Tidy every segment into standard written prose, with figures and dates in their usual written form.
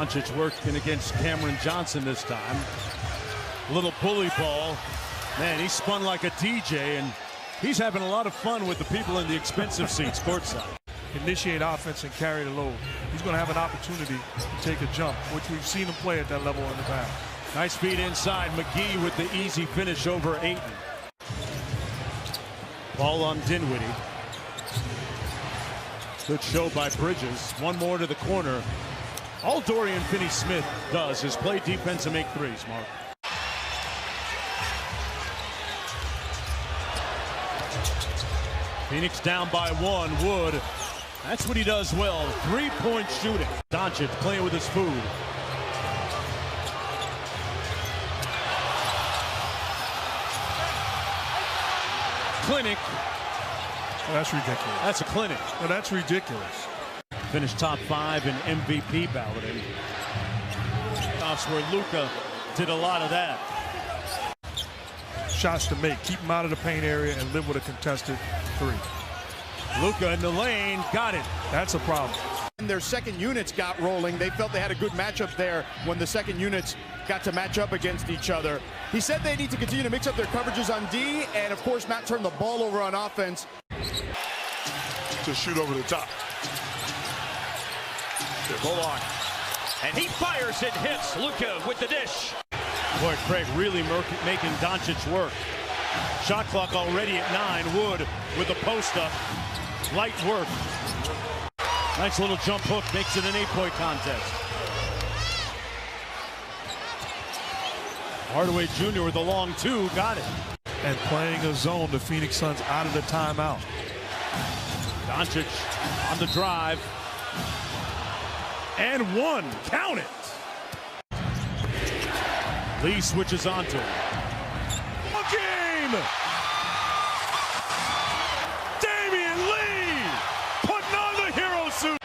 Dončić working against Cameron Johnson this time. Little bully ball. Man, he spun like a DJ, and he's having a lot of fun with the people in the expensive seats courtside. Initiate offense and carry the load. He's going to have an opportunity to take a jump, which we've seen him play at that level in the past. Nice feed inside. McGee with the easy finish over Ayton. Ball on Dinwiddie. Good show by Bridges. One more to the corner. All Dorian Finney-Smith does is play defense and make threes, Mark. Phoenix down by one. Wood. That's what he does well. Three-point shooting. Dončić playing with his food. Clinic. Oh, that's ridiculous. That's a clinic. Oh, that's ridiculous. Finished top 5 in MVP balloting. Offs where Luka did a lot of that. Shots to make. Keep him out of the paint area and live with a contested three. Luka in the lane. Got it. That's a problem. Their second units got rolling. They felt they had a good matchup there when the second units got to match up against each other. He said they need to continue to mix up their coverages on D and, of course, not turn the ball over on offense. To shoot over the top. Bullock. And he fires and hits. Luka with the dish. Boy, Craig really making Dončić work. Shot clock already at 9. Wood with a post up. Light work. Nice little jump hook makes it an 8-point contest. Hardaway Jr. with a long 2. Got it. And playing a zone, the Phoenix Suns out of the timeout. Dončić on the drive. And one. Count it. Lee switches onto him. Game! Damian Lee putting on the hero suit.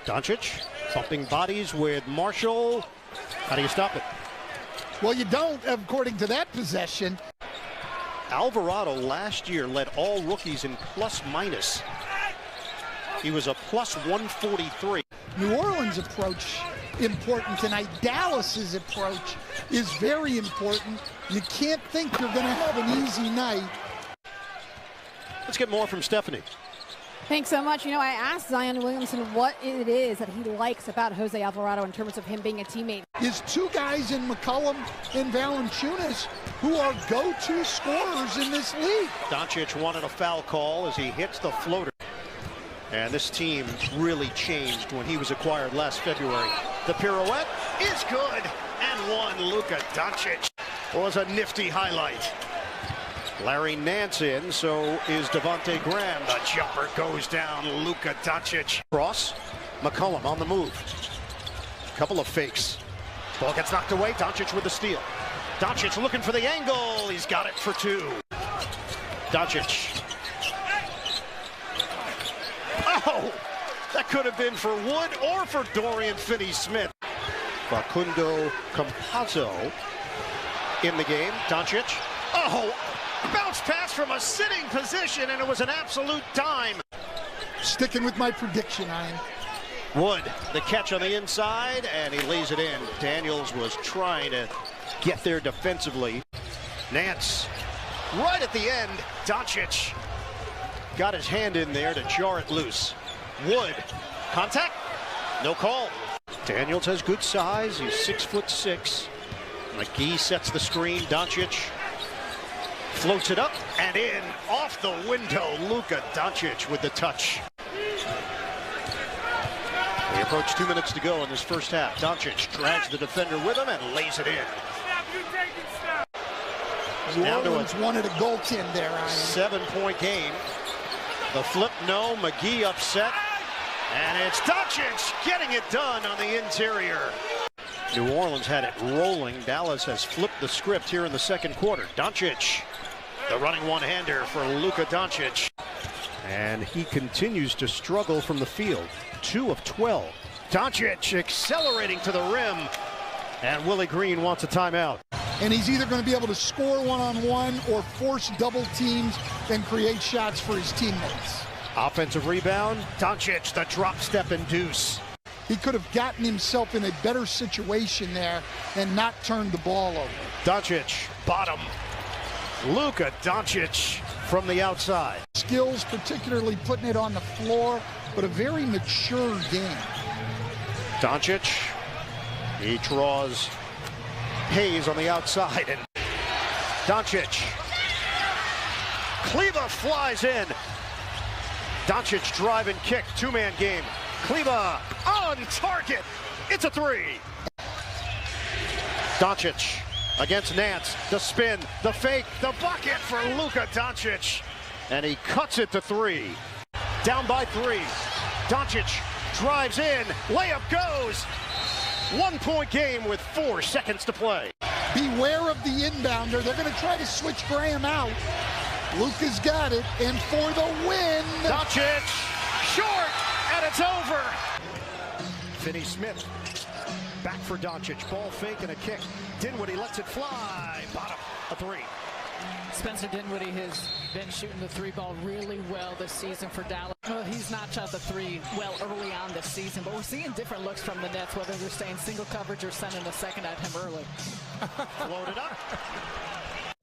Dončić bumping bodies with Marshall. How do you stop it? Well, you don't, according to that possession. Alvarado last year led all rookies in plus minus. He was a plus 143. New Orleans' approach important tonight. Dallas's approach is very important. You can't think you're going to have an easy night. Let's get more from Stephanie. Thanks so much. You know, I asked Zion Williamson what it is that he likes about Jose Alvarado in terms of him being a teammate. Is two guys in McCollum and Valanciunas who are go-to scorers in this league. Dončić wanted a foul call as he hits the floater. And this team really changed when he was acquired last February. The pirouette is good. And one. Luka Doncic was a nifty highlight. Larry Nance in, so is Devontae Graham. The jumper goes down. Luka Doncic. Cross. McCollum on the move. Couple of fakes. Ball gets knocked away. Dončić with the steal. Dončić looking for the angle. He's got it for 2. Dončić. Oh, that could have been for Wood or for Dorian Finney-Smith. Facundo Campazzo in the game. Dončić. Oh, bounce pass from a sitting position, and it was an absolute dime. Sticking with my prediction, Ian. Wood, the catch on the inside, and he lays it in. Daniels was trying to get there defensively. Nance, right at the end. Dončić got his hand in there to jar it loose. Wood, contact, no call. Daniels has good size. He's 6'6". McGee sets the screen. Dončić floats it up and in, off the window. Luka Doncic with the touch. We approach 2 minutes to go in this first half. Dončić drags the defender with him and lays it in. New Orleans wanted a goaltend there, Ian. 7-point game. The flip, no. McGee upset. And it's Dončić getting it done on the interior. New Orleans had it rolling. Dallas has flipped the script here in the second quarter. Dončić, the running one-hander for Luka Doncic. And he continues to struggle from the field. 2 of 12. Dončić accelerating to the rim. And Willie Green wants a timeout. And he's either going to be able to score one-on-one or force double teams and create shots for his teammates. Offensive rebound. Dončić, the drop step and deuce. He could have gotten himself in a better situation there and not turned the ball over. Dončić, bottom. Luka Doncic from the outside. Skills, particularly putting it on the floor, but a very mature game. Dončić, he draws Hayes on the outside, and Dončić. Kleber flies in. Dončić drive and kick, two-man game. Kleber on target. It's a three. Dončić against Nance. The spin, the fake, the bucket for Luka Doncic. And he cuts it to three. Down by three. Dončić drives in. Layup goes. 1 point game with 4 seconds to play. Beware of the inbounder. They're going to try to switch Graham out. Luka's got it, and for the win. Dončić, short, and it's over. Finney Smith, back for Dončić. Ball fake and a kick. Dinwiddie lets it fly. Bottom, a three. Spencer Dinwiddie has been shooting the three ball really well this season for Dallas. Well, he's not shot the three well early on this season, but we're seeing different looks from the Nets, whether they're staying single coverage or sending a second at him early. Floated up.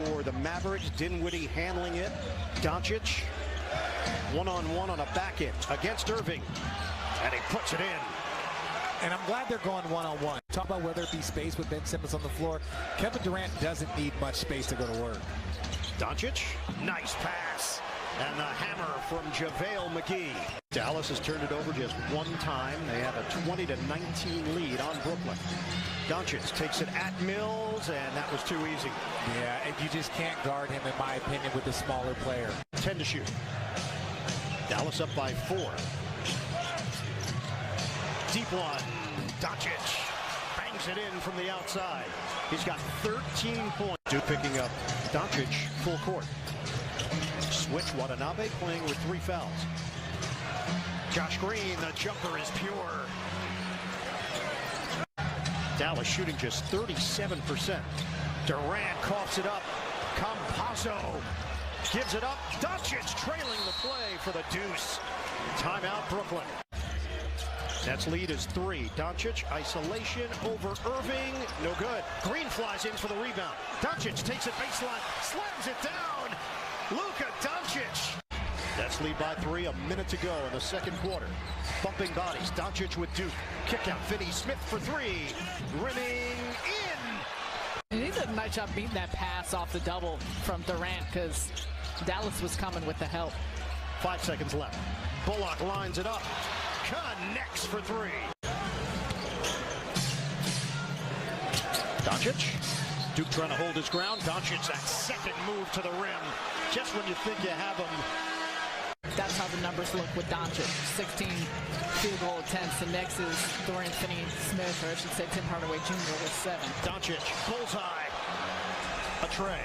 For the Mavericks, Dinwiddie handling it. Dončić, one-on-one on a back end against Irving, and he puts it in. And I'm glad they're going one-on-one. Talk about whether it be space with Ben Simmons on the floor. Kevin Durant doesn't need much space to go to work. Dončić, nice pass. And the hammer from JaVale McGee. Dallas has turned it over just one time. They have a 20-19 lead on Brooklyn. Dončić takes it at Mills, and that was too easy. Yeah, and you just can't guard him, in my opinion, with the smaller player. 10 to shoot. Dallas up by 4. Deep one. Dončić bangs it in from the outside. He's got 13 points. Duke picking up Dončić full court. Switch, Watanabe playing with 3 fouls. Josh Green, the jumper is pure. Dallas shooting just 37%. Durant coughs it up. Campazzo gives it up. Dončić trailing the play for the deuce. Timeout, Brooklyn. Nets lead is 3. Dončić, isolation over Irving. No good. Green flies in for the rebound. Dončić takes it baseline, slams it down. Luka Doncic. Nets lead by 3, a minute to go in the second quarter. Bumping bodies. Dončić with Duke. Kick out. Finney Smith for 3. Rimming in. And he did a nice job beating that pass off the double from Durant because Dallas was coming with the help. 5 seconds left. Bullock lines it up. Connects for 3. Dončić. Duke trying to hold his ground. Dončić, that second move to the rim. Just when you think you have him. That's how the numbers look with Dončić. 16 field goal attempts. The next is Dorian Finney-Smith, or I should say Tim Hardaway Jr. with 7. Dončić, bullseye. A tray.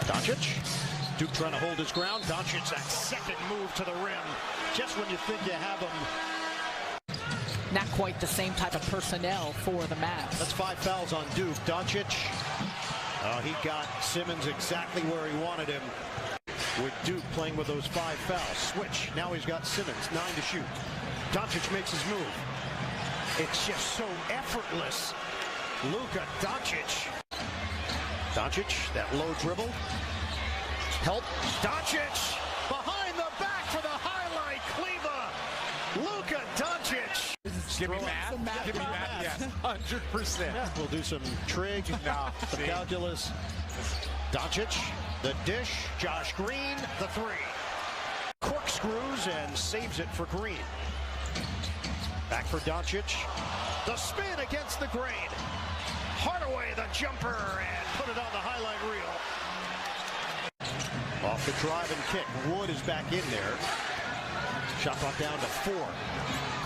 Dončić. Duke trying to hold his ground. Dončić, that second move to the rim. Just when you think you have him. Not quite the same type of personnel for the Mavs. That's 5 fouls on Duke. Dončić, he got Simmons exactly where he wanted him. With Duke playing with those 5 fouls. Switch. Now he's got Simmons. 9 to shoot. Dončić makes his move. It's just so effortless. Luka Doncic. Dončić, that low dribble. Help. Dončić behind the back for the highlight. Kleber. Luka Doncic. Give me math. Give me math. Yes, 100%. We'll do some trig, some calculus. Dončić, the dish. Josh Green, the 3. Corkscrews and saves it for Green. Back for Dončić. The spin against the grain. Hardaway, the jumper, and put it on the highlight reel. Off the drive and kick. Wood is back in there. Shot clock down to 4.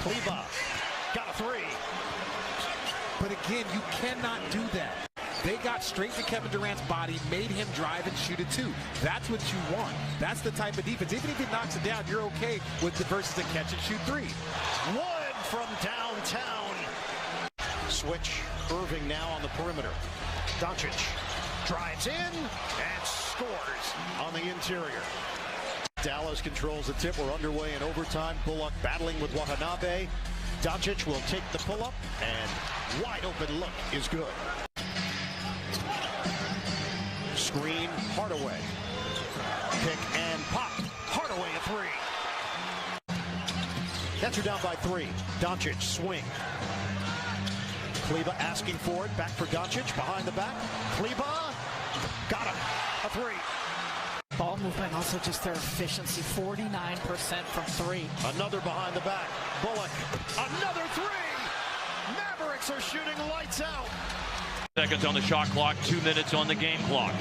Kleber got a 3. But again, you cannot do that. They got straight to Kevin Durant's body, made him drive and shoot it too. That's what you want. That's the type of defense. Even if he knocks it down, you're okay with the versus a catch and shoot 3. Wood from downtown. Switch. Irving now on the perimeter. Dončić drives in and scores on the interior. Dallas controls the tip. We're underway in overtime. Bullock battling with Watanabe. Dončić will take the pull-up, and wide open look is good. Screen, Hardaway. Pick and pop. Hardaway a three. Nets are down by 3. Dončić swing. Kleber asking for it. Back for Dončić. Behind the back. Kleber. Got him. A 3. Ball movement, also just their efficiency, 49% from 3. Another behind the back. Bullock. Another 3. Mavericks are shooting lights out. Seconds on the shot clock, 2 minutes on the game clock.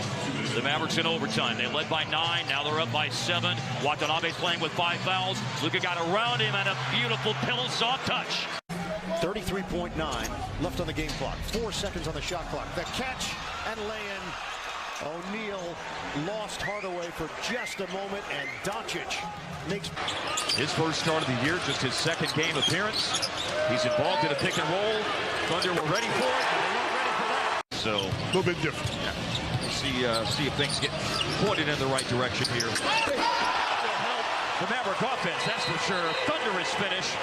The Mavericks in overtime. They led by 9. Now they're up by 7. Watanabe's playing with 5 fouls. Luka got around him and a beautiful pillow soft touch. 33.9 left on the game clock. 4 seconds on the shot clock. The catch and lay-in. O'Neal lost Hardaway for just a moment, and Dončić makes his first start of the year, just his second game appearance. He's involved in a pick and roll. Thunder were ready for it, but they weren't ready for that. So a little bit different. Yeah. We'll see if things get pointed in the right direction here. Will help the Maverick offense, that's for sure. Thunder is finished.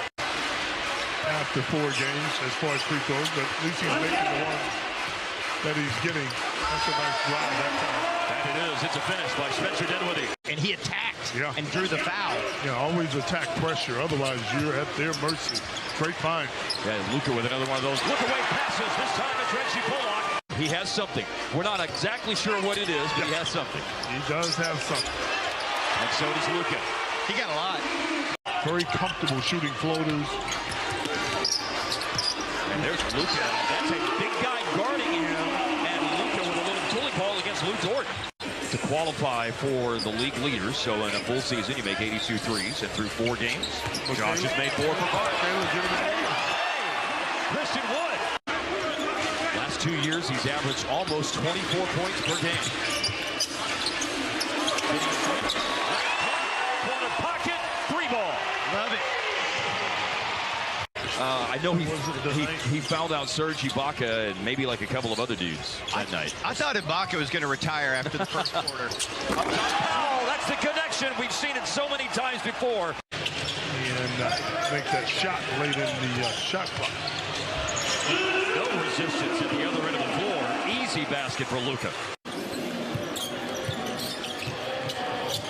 After 4 games, as far as free throws, but at least he's making the one that he's getting. That's a nice drive that time. And it is. It's a finish by Spencer Dinwiddie. And he attacked and drew the foul. Yeah, always attack pressure. Otherwise, you're at their mercy. Great find. Yeah, Luka with another one of those look-away passes. This time it's Reggie Bullock. He has something. We're not exactly sure what it is, but he has something. He does have something. And so does Luka. He got a lot. Very comfortable shooting floaters. And there's Luka. That's a big guy guarding him. And Luka with a little bully ball against Lou Dort. To qualify for the league leaders, so in a full season, you make 82 threes, and through 4 games, Josh has made 4 for 5. Christian Wood. Last 2 years, he's averaged almost 24 points per game. Corner pocket, 3 ball. Love it. I know he fouled out Serge Ibaka and maybe like a couple of other dudes that night. I thought Ibaka was going to retire after the first quarter. Oh, that's the connection. We've seen it so many times before. And make that shot late in the shot clock. No resistance at the other end of the floor. Easy basket for Luka.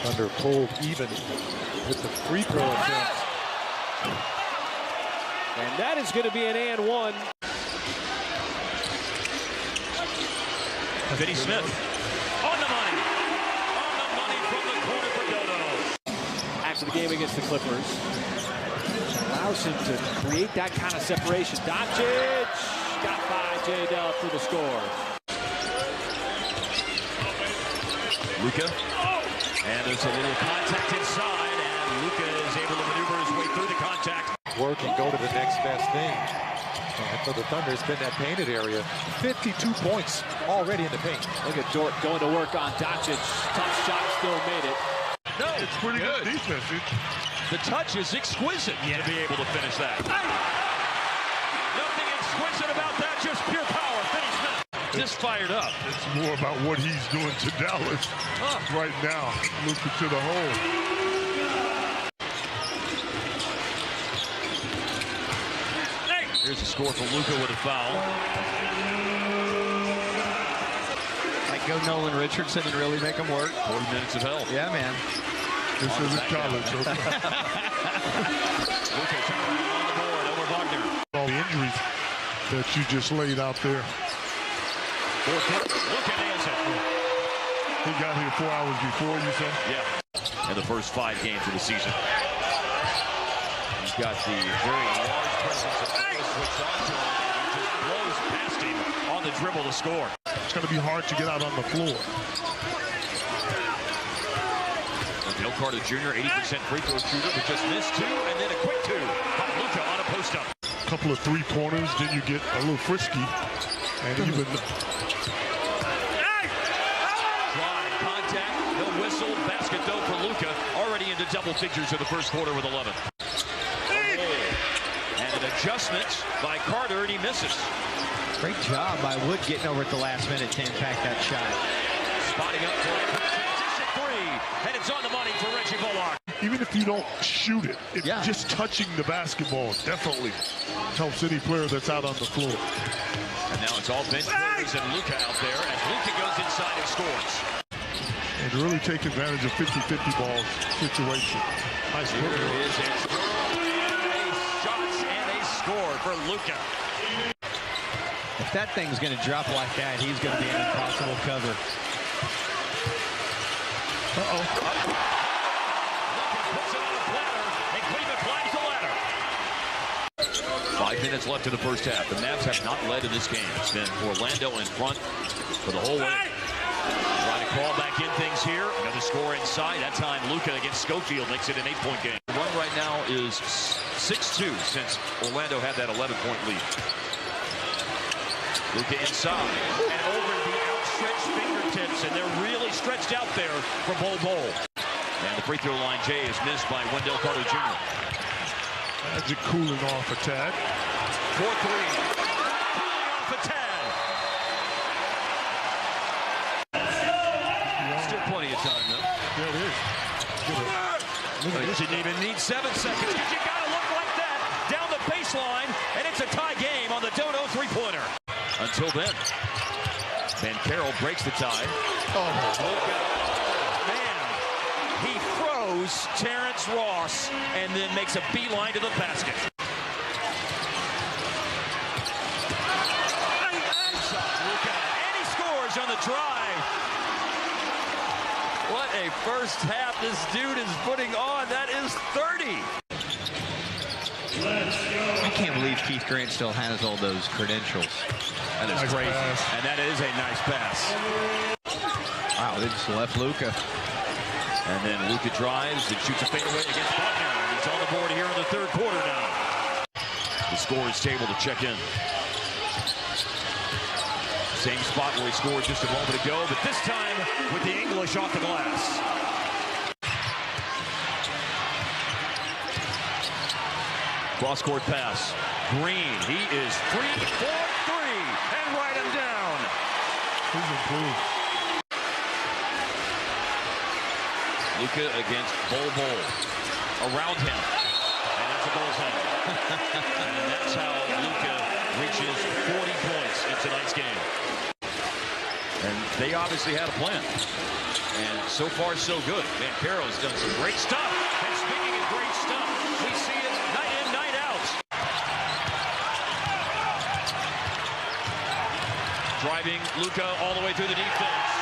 Thunder pulled even with the free throw attempt. And that is going to be an and 1. Vinny Smith on the money. On the money from the corner for Dodo. After the game against the Clippers. Allows him to create that kind of separation. Dončić got by J-Dub for the score. Luka. And there's a little contact inside. And Luka is able to maneuver his way through the contact. Work and go to the next best thing. And for the Thunder, it's been that painted area. 52 points already in the paint. Look at Dort going to work on Dončić. Tough shot, still made it. No, it's pretty good defense. The touch is exquisite to be able to finish that. Nothing exquisite about that, just pure power. Vinny Smith just fired up. It's more about what he's doing to Dallas right now. Luka to the hole. Here's a score for Luka with a foul. Like go Nolan Richardson and really make him work. 40 minutes of hell. Yeah, man. This isn't college. Luka on the board over Wagner. All the injuries that you just laid out there. Luka nails it. He got here 4 hours before, you said? Yeah. In the first 5 games of the season. He's got the very large presence of switched on to him. He just blows past him on the dribble to score. It's going to be hard to get out on the floor. Del Carter Jr., 80% free throw shooter, but just missed 2, and then a quick 2 by Luka on a post-up. A couple of 3-pointers, then you get a little frisky. And even... Drive, contact, no whistle, basket though for Luka. Already into double figures of the first quarter with 11. And an adjustment by Carter, and he misses. Great job by Wood getting over at the last minute to impact that shot. Spotting up for a quick transition. three, and it's on the money for Reggie Bullock. Even if you don't shoot it, just touching the basketball definitely helps any player that's out on the floor. And now it's all bench players and Luka out there as Luka goes inside and scores. And really take advantage of 50-50 ball situation. Nice Here is a shots and a score for Luka. If that thing's going to drop like that, he's going to be an impossible cover. Uh-oh. Luka puts it on a platter, and Cleveland climbs the ladder. 5 minutes left in the first half. The Mavs have not led in this game. It's been Orlando in front for the whole way. Trying to crawl back in things here. Another score inside. That time Luka against Schofield makes it an 8-point game. The run right now is 6-2 since Orlando had that 11-point lead. Luka inside and over the outstretched fingertips, and they're really stretched out there for Bol Bol. And the free throw line, Jay, is missed by Wendell Carter Jr. Magic cooling off a tad. 4-3. Cooling off a tad. Still plenty of time, though. There it is. You didn't even need 7 seconds because you got to look like that down the baseline, and it's a tie game on the Dodo three-pointer. Until then, Van Carroll breaks the tie. Man, he throws Terrence Ross and then makes a beeline to the basket. And he scores on the drive. What a first half this dude is putting on. That is 30. I can't believe Keith Grant still has all those credentials. That is Nice crazy. pass. And that is a nice pass. Wow, they just left Luka. And then Luka drives and shoots a fadeaway against Buckner. He's on the board here in the third quarter now. The scorer's table to check in. Same spot where he scored just a moment ago, but this time with the English off the glass. Cross-court pass. Green, he is 3 for 3, and write him down. He's improved. Luka against Bol Bol. Around him. And that's a goaltender. And that's how Luka reaches 40 points in tonight's game. And they obviously had a plan. And so far, so good. Van Carroll's done some great stuff. And speaking of great stuff, we see it night in, night out. Driving Luka all the way through the defense.